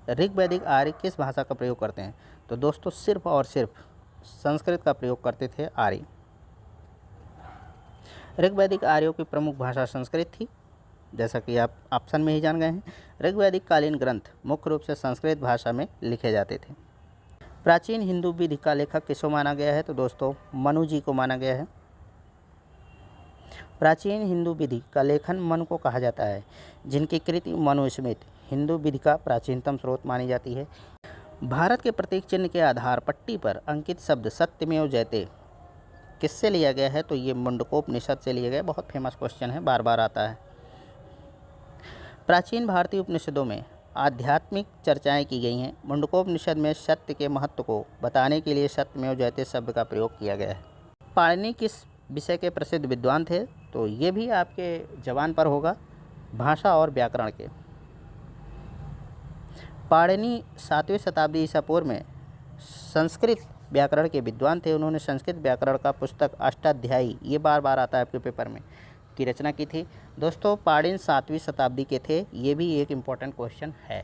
ऋग्वैदिक आर्य किस भाषा का प्रयोग करते हैं? तो दोस्तों सिर्फ और सिर्फ संस्कृत का प्रयोग करते थे आर्य। ऋग्वैदिक आर्यों की प्रमुख भाषा संस्कृत थी, जैसा कि आप ऑप्शन में ही जान गए हैं। ऋग्वैदिक कालीन ग्रंथ मुख्य रूप से संस्कृत भाषा में लिखे जाते थे। प्राचीन हिंदू विधि का लेखक किसको माना गया है? तो दोस्तों मनु जी को माना गया है। प्राचीन हिंदू विधि का लेखन मनु को कहा जाता है, जिनकी कृति मनुस्मृति हिंदू विधि का प्राचीनतम स्रोत मानी जाती है। भारत के प्रतीक चिन्ह के आधार पट्टी पर अंकित शब्द सत्यमेव जयते किससे लिया गया है? तो ये मुंडकोपनिषद से लिया गया। बहुत फेमस क्वेश्चन है, बार बार आता है। प्राचीन भारतीय उपनिषदों में आध्यात्मिक चर्चाएं की गई हैं। मुंडकोपनिषद में सत्य के महत्व को बताने के लिए सत्यमेव जयते शब्द का प्रयोग किया गया है। पाणिनि किस विषय के प्रसिद्ध विद्वान थे? तो ये भी आपके जबान पर होगा, भाषा और व्याकरण के। पाणिनि 7वीं शताब्दी ईसा पूर्व में संस्कृत व्याकरण के विद्वान थे। उन्होंने संस्कृत व्याकरण का पुस्तक अष्टाध्यायी, ये बार बार आता है आपके पेपर में, की रचना की थी। दोस्तों पाणिनि 7वीं शताब्दी के थे, ये भी एक इम्पॉर्टेंट क्वेश्चन है।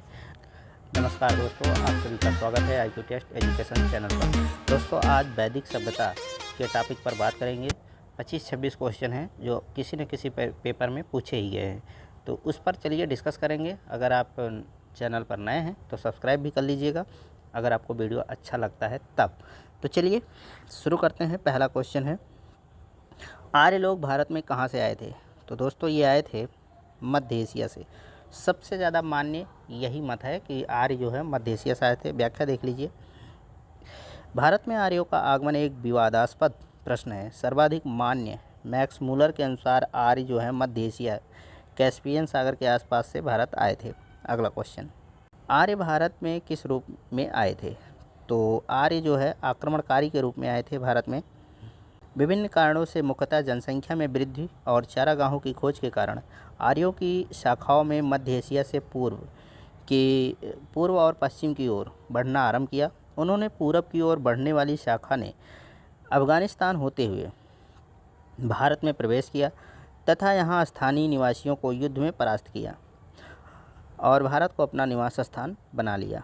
नमस्कार दोस्तों, आप सभी का स्वागत है IQ टेस्ट एजुकेशन चैनल पर। दोस्तों आज वैदिक सभ्यता के टॉपिक पर बात करेंगे। 25-26 क्वेश्चन हैं जो किसी न किसी पेपर में पूछे ही गए हैं, तो उस पर चलिए डिस्कस करेंगे। अगर आप चैनल पर नए हैं तो सब्सक्राइब भी कर लीजिएगा, अगर आपको वीडियो अच्छा लगता है तब। तो चलिए शुरू करते हैं। पहला क्वेश्चन है, आर्य लोग भारत में कहाँ से आए थे? तो दोस्तों ये आए थे मध्य एशिया से। सबसे ज़्यादा मान्य यही मत है कि आर्य जो है मध्य एशिया से आए थे। व्याख्या देख लीजिए। भारत में आर्यों का आगमन एक विवादास्पद प्रश्न है। सर्वाधिक मान्य मैक्स मूलर के अनुसार आर्य जो है मध्य एशिया कैस्पियन सागर के आसपास से भारत आए थे। अगला क्वेश्चन, आर्य भारत में किस रूप में आए थे? तो आर्य जो है आक्रमणकारी के रूप में आए थे भारत में। विभिन्न कारणों से मुख्यतः जनसंख्या में वृद्धि और चारागाहों की खोज के कारण आर्यों की शाखाओं में मध्य एशिया से पूर्व और पश्चिम की ओर बढ़ना आरंभ किया। उन्होंने पूरब की ओर बढ़ने वाली शाखा ने अफ़गानिस्तान होते हुए भारत में प्रवेश किया तथा यहाँ स्थानीय निवासियों को युद्ध में परास्त किया और भारत को अपना निवास स्थान बना लिया।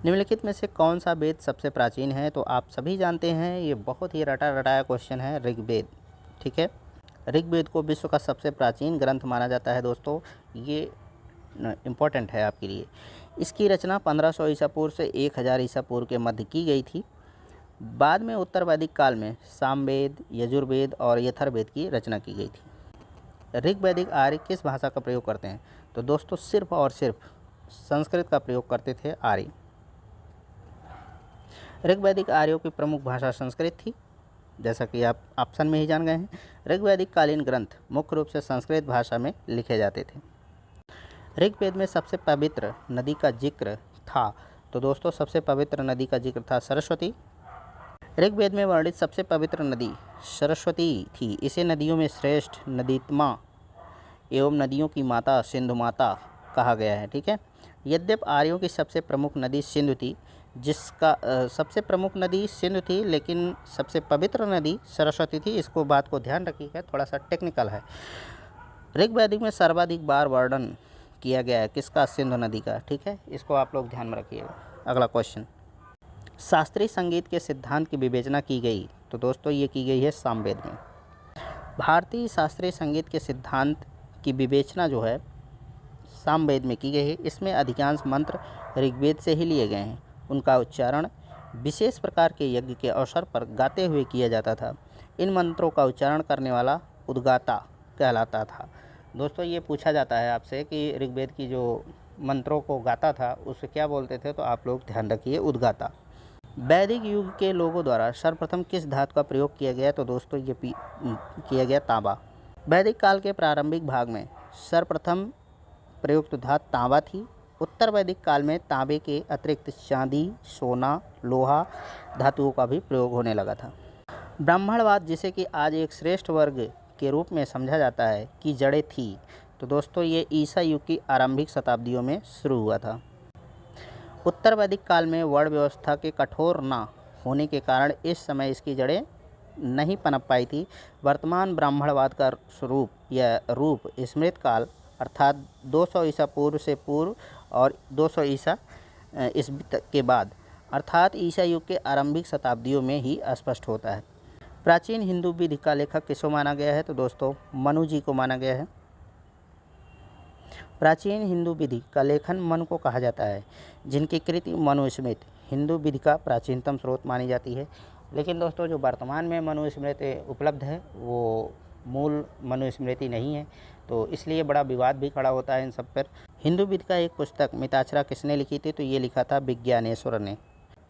निम्नलिखित में से कौन सा वेद सबसे प्राचीन है? तो आप सभी जानते हैं, ये बहुत ही रटा रटाया क्वेश्चन है, ऋग्वेद। ठीक है, ऋग्वेद को विश्व का सबसे प्राचीन ग्रंथ माना जाता है। दोस्तों ये इम्पोर्टेंट है आपके लिए। इसकी रचना 1500 ईसा पूर्व से 1000 ईसा पूर्व के मध्य की गई थी। बाद में उत्तर वैदिक काल में सामवेद, यजुर्वेद और यथर्वेद की रचना की गई थी। ऋग्वैदिक आर्य किस भाषा का प्रयोग करते हैं? तो दोस्तों सिर्फ और सिर्फ संस्कृत का प्रयोग करते थे आर्य। ऋग्वैदिक आर्यों की प्रमुख भाषा संस्कृत थी, जैसा कि आप ऑप्शन में ही जान गए हैं। ऋग्वैदिक कालीन ग्रंथ मुख्य रूप से संस्कृत भाषा में लिखे जाते थे। ऋग्वेद में सबसे पवित्र नदी का जिक्र था। तो दोस्तों सबसे पवित्र नदी का जिक्र था सरस्वती। ऋग्वेद में वर्णित सबसे पवित्र नदी सरस्वती थी। इसे नदियों में श्रेष्ठ, नदीत्मा एवं नदियों की माता, सिंधु माता कहा गया है। ठीक है, यद्यपि आर्यों की सबसे प्रमुख नदी सिंधु थी, सबसे प्रमुख नदी सिंधु थी, लेकिन सबसे पवित्र नदी सरस्वती थी। इसको बात को ध्यान रखिएगा, थोड़ा सा टेक्निकल है। ऋग्वैदिक में सर्वाधिक बार वर्णन किया गया है किसका? सिंधु नदी का। ठीक है, इसको आप लोग ध्यान में रखिएगा। अगला क्वेश्चन, शास्त्रीय संगीत के सिद्धांत की विवेचना की गई। तो दोस्तों ये की गई है सामवेद में। भारतीय शास्त्रीय संगीत के सिद्धांत की विवेचना जो है सामवेद में की गई है। इसमें अधिकांश मंत्र ऋग्वेद से ही लिए गए हैं। उनका उच्चारण विशेष प्रकार के यज्ञ के अवसर पर गाते हुए किया जाता था। इन मंत्रों का उच्चारण करने वाला उद्गाता कहलाता था। दोस्तों ये पूछा जाता है आपसे कि ऋग्वेद की जो मंत्रों को गाता था उसे क्या बोलते थे? तो आप लोग ध्यान रखिए, उद्गाता। वैदिक युग के लोगों द्वारा सर्वप्रथम किस धातु का प्रयोग किया गया? तो दोस्तों ये किया गया तांबा। वैदिक काल के प्रारंभिक भाग में सर्वप्रथम प्रयुक्त धातु तांबा थी। उत्तर वैदिक काल में तांबे के अतिरिक्त चांदी, सोना, लोहा धातुओं का भी प्रयोग होने लगा था। ब्राह्मणवाद, जिसे कि आज एक श्रेष्ठ वर्ग के रूप में समझा जाता है, की जड़ें थी। तो दोस्तों ये ईसा युग की आरंभिक शताब्दियों में शुरू हुआ था। उत्तर वैदिक काल में वर्ण व्यवस्था के कठोर न होने के कारण इस समय इसकी जड़ें नहीं पनप पाई थी। वर्तमान ब्राह्मणवाद का स्वरूप या रूप स्मृत काल अर्थात 200 ईसा पूर्व से पूर्व और 200 ईसा ईस्वी के बाद अर्थात ईसा युग के आरंभिक शताब्दियों में ही स्पष्ट होता है। प्राचीन हिंदू विधि का लेखक किसको माना गया है? तो दोस्तों मनु जी को माना गया है। प्राचीन हिंदू विधि का लेखन मनु को कहा जाता है, जिनकी कृति मनुस्मृति हिंदू विधि का प्राचीनतम स्रोत मानी जाती है। लेकिन दोस्तों जो वर्तमान में मनुस्मृति उपलब्ध है वो मूल मनुस्मृति नहीं है, तो इसलिए बड़ा विवाद भी खड़ा होता है इन सब पर। हिंदू विधि का एक पुस्तक मिताक्षरा किसने लिखी थी? तो ये लिखा था विज्ञानेश्वर ने।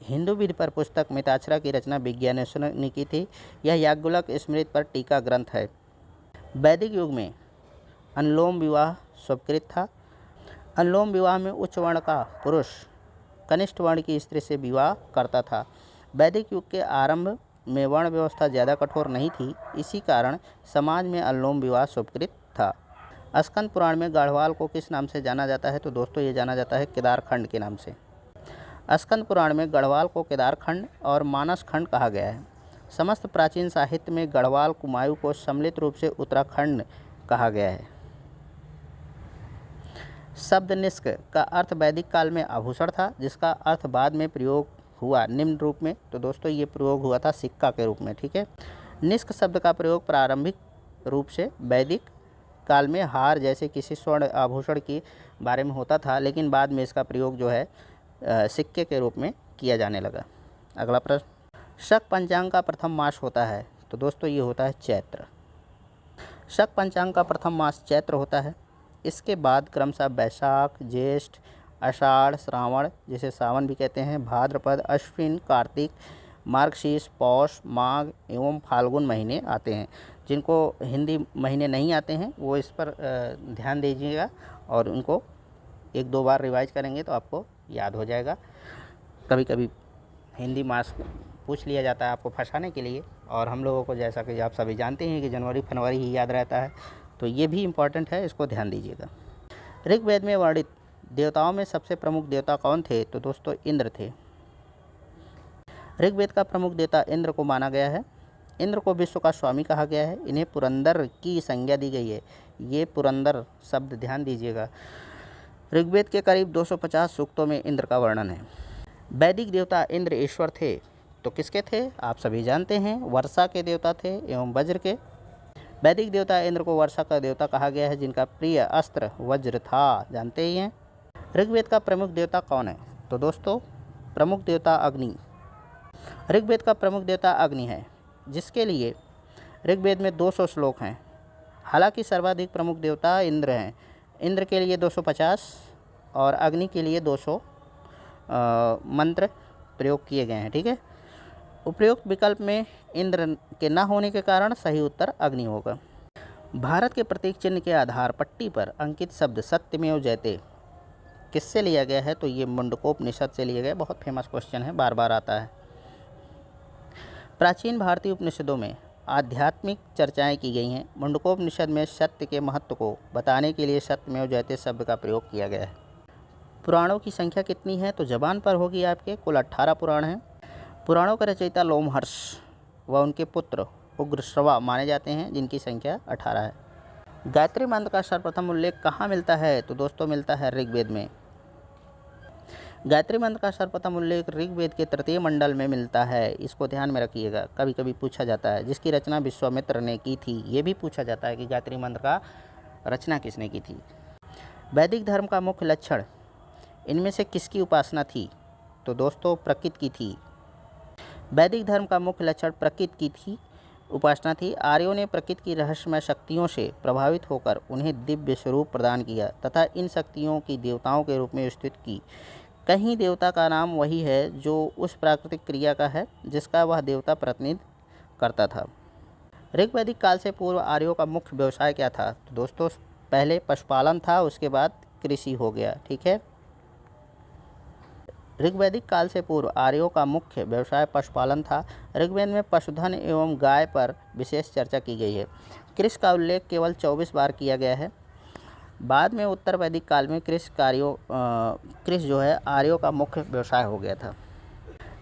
हिंदू विधि पर पुस्तक मिताक्षरा की रचना विज्ञानेश्वर ने की थी। यह याज्ञवल्क्य स्मृति पर टीका ग्रंथ है। वैदिक युग में अनुलोम विवाह स्वीकृत था। अनुलोम विवाह में उच्च वर्ण का पुरुष कनिष्ठ वर्ण की स्त्री से विवाह करता था। वैदिक युग के आरंभ में वर्ण व्यवस्था ज़्यादा कठोर नहीं थी, इसी कारण समाज में अनुलोम विवाह स्वीकृत था। स्कंद पुराण में गढ़वाल को किस नाम से जाना जाता है? तो दोस्तों ये जाना जाता है केदारखंड के नाम से। स्कंद पुराण में गढ़वाल को केदारखंड और मानस खंड कहा गया है। समस्त प्राचीन साहित्य में गढ़वाल कुमायूं को सम्मिलित रूप से उत्तराखंड कहा गया है। शब्द निष्क का अर्थ वैदिक काल में आभूषण था, जिसका अर्थ बाद में प्रयोग हुआ निम्न रूप में। तो दोस्तों ये प्रयोग हुआ था सिक्का के रूप में, ठीक है। निष्क शब्द का प्रयोग प्रारंभिक रूप से वैदिक काल में हार जैसे किसी स्वर्ण आभूषण के बारे में होता था, लेकिन बाद में इसका प्रयोग जो है सिक्के के रूप में किया जाने लगा। अगला प्रश्न, शक पंचांग का प्रथम मास होता है? तो दोस्तों ये होता है चैत्र। शक पंचांग का प्रथम मास चैत्र होता है। इसके बाद क्रमशः बैसाख, ज्येष्ठ, आषाढ़, श्रावण जिसे सावन भी कहते हैं, भाद्रपद, अश्विन, कार्तिक, मार्गशीर्ष, पौष, माघ एवं फाल्गुन महीने आते हैं। जिनको हिंदी महीने नहीं आते हैं वो इस पर ध्यान दीजिएगा और उनको एक दो बार रिवाइज करेंगे तो आपको याद हो जाएगा। कभी कभी हिंदी मास पूछ लिया जाता है आपको फंसाने के लिए, और हम लोगों को जैसा कि आप सभी जानते हैं कि जनवरी फरवरी ही याद रहता है, तो ये भी इम्पॉर्टेंट है, इसको ध्यान दीजिएगा। ऋग्वेद में वर्णित देवताओं में सबसे प्रमुख देवता कौन थे? तो दोस्तों इंद्र थे। ऋग्वेद का प्रमुख देवता इंद्र को माना गया है। इंद्र को विश्व का स्वामी कहा गया है। इन्हें पुरंदर की संज्ञा दी गई है। ये पुरंदर शब्द ध्यान दीजिएगा। ऋग्वेद के करीब 250 सूक्तों में इंद्र का वर्णन है। वैदिक देवता इंद्र ईश्वर थे, तो किसके थे? आप सभी जानते हैं, वर्षा के देवता थे एवं वज्र के। वैदिक देवता इंद्र को वर्षा का देवता कहा गया है, जिनका प्रिय अस्त्र वज्र था, जानते ही हैं। ऋग्वेद का प्रमुख देवता कौन है? तो दोस्तों प्रमुख देवता अग्नि। ऋग्वेद का प्रमुख देवता अग्नि है, जिसके लिए ऋग्वेद में 200 श्लोक हैं। हालांकि सर्वाधिक प्रमुख देवता इंद्र हैं। इंद्र के लिए 250 और अग्नि के लिए 200 मंत्र प्रयोग किए गए हैं, ठीक है। उपयुक्त विकल्प में इंद्र के न होने के कारण सही उत्तर अग्नि होगा। भारत के प्रतीक चिन्ह के आधार पट्टी पर अंकित शब्द सत्यमेव जयते किससे लिया गया है? तो ये मुंडकोपनिषद से लिया गया। बहुत फेमस क्वेश्चन है, बार बार आता है। प्राचीन भारतीय उपनिषदों में आध्यात्मिक चर्चाएं की गई हैं। मुंडकोपनिषद में सत्य के महत्व को बताने के लिए सत्यमेव जयते शब्द का प्रयोग किया गया है। पुराणों की संख्या कितनी है? तो जबान पर होगी आपके। कुल 18 पुराण हैं। पुराणों का रचयिता लोमहर्ष व उनके पुत्र उग्रश्रवा माने जाते हैं, जिनकी संख्या 18 है। गायत्री मंत्र का सर्वप्रथम उल्लेख कहाँ मिलता है? तो दोस्तों मिलता है ऋग्वेद में। गायत्री मंत्र का सर्वप्रथम उल्लेख ऋग्वेद के तृतीय मंडल में मिलता है। इसको ध्यान में रखिएगा, कभी कभी पूछा जाता है। जिसकी रचना विश्वामित्र ने की थी, ये भी पूछा जाता है कि गायत्री मंत्र का रचना किसने की थी। वैदिक धर्म का मुख्य लक्षण इनमें से किसकी उपासना थी? तो दोस्तों प्रकृति की थी। वैदिक धर्म का मुख्य लक्षण प्रकृति की थी उपासना थी। आर्यों ने प्रकृति की रहस्यमय शक्तियों से प्रभावित होकर उन्हें दिव्य स्वरूप प्रदान किया तथा इन शक्तियों की देवताओं के रूप में स्थित की। कहीं देवता का नाम वही है जो उस प्राकृतिक क्रिया का है जिसका वह देवता प्रतिनिधित्व करता था। ऋग्वैदिक काल से पूर्व आर्यों का मुख्य व्यवसाय क्या था? तो दोस्तों पहले पशुपालन था, उसके बाद कृषि हो गया, ठीक है। ऋग्वैदिक काल से पूर्व आर्यों का मुख्य व्यवसाय पशुपालन था। ऋग्वेद में पशुधन एवं गाय पर विशेष चर्चा की गई है। कृषि का उल्लेख केवल 24 बार किया गया है। बाद में उत्तर वैदिक काल में कृषि जो है आर्यों का मुख्य व्यवसाय हो गया था।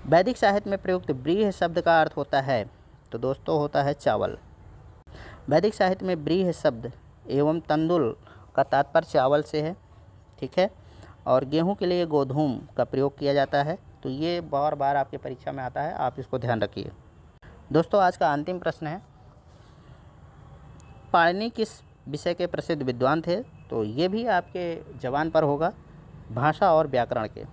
वैदिक साहित्य में प्रयुक्त व्रीहि शब्द का अर्थ होता है, तो दोस्तों होता है चावल। वैदिक साहित्य में व्रीहि शब्द एवं तंदुल का तात्पर्य चावल से है, ठीक है। और गेहूं के लिए गोधूम का प्रयोग किया जाता है। तो ये बार बार आपके परीक्षा में आता है, आप इसको ध्यान रखिए। दोस्तों आज का अंतिम प्रश्न है, पाणिनि किस विषय के प्रसिद्ध विद्वान थे? तो ये भी आपके जवान पर होगा, भाषा और व्याकरण के।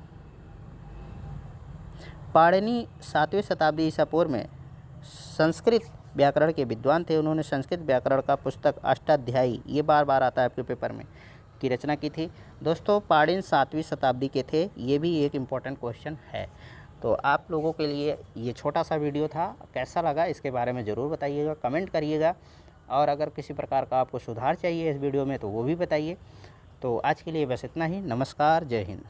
पाणिनि 7वीं शताब्दी ईसा पूर्व में संस्कृत व्याकरण के विद्वान थे। उन्होंने संस्कृत व्याकरण का पुस्तक अष्टाध्यायी, ये बार बार आता है आपके पेपर में, की रचना की थी। दोस्तों पाणिनि 7वीं शताब्दी के थे, ये भी एक इम्पॉर्टेंट क्वेश्चन है। तो आप लोगों के लिए ये छोटा सा वीडियो था, कैसा लगा इसके बारे में ज़रूर बताइएगा, कमेंट करिएगा। और अगर किसी प्रकार का आपको सुधार चाहिए इस वीडियो में तो वो भी बताइए। तो आज के लिए बस इतना ही। नमस्कार, जय हिंद।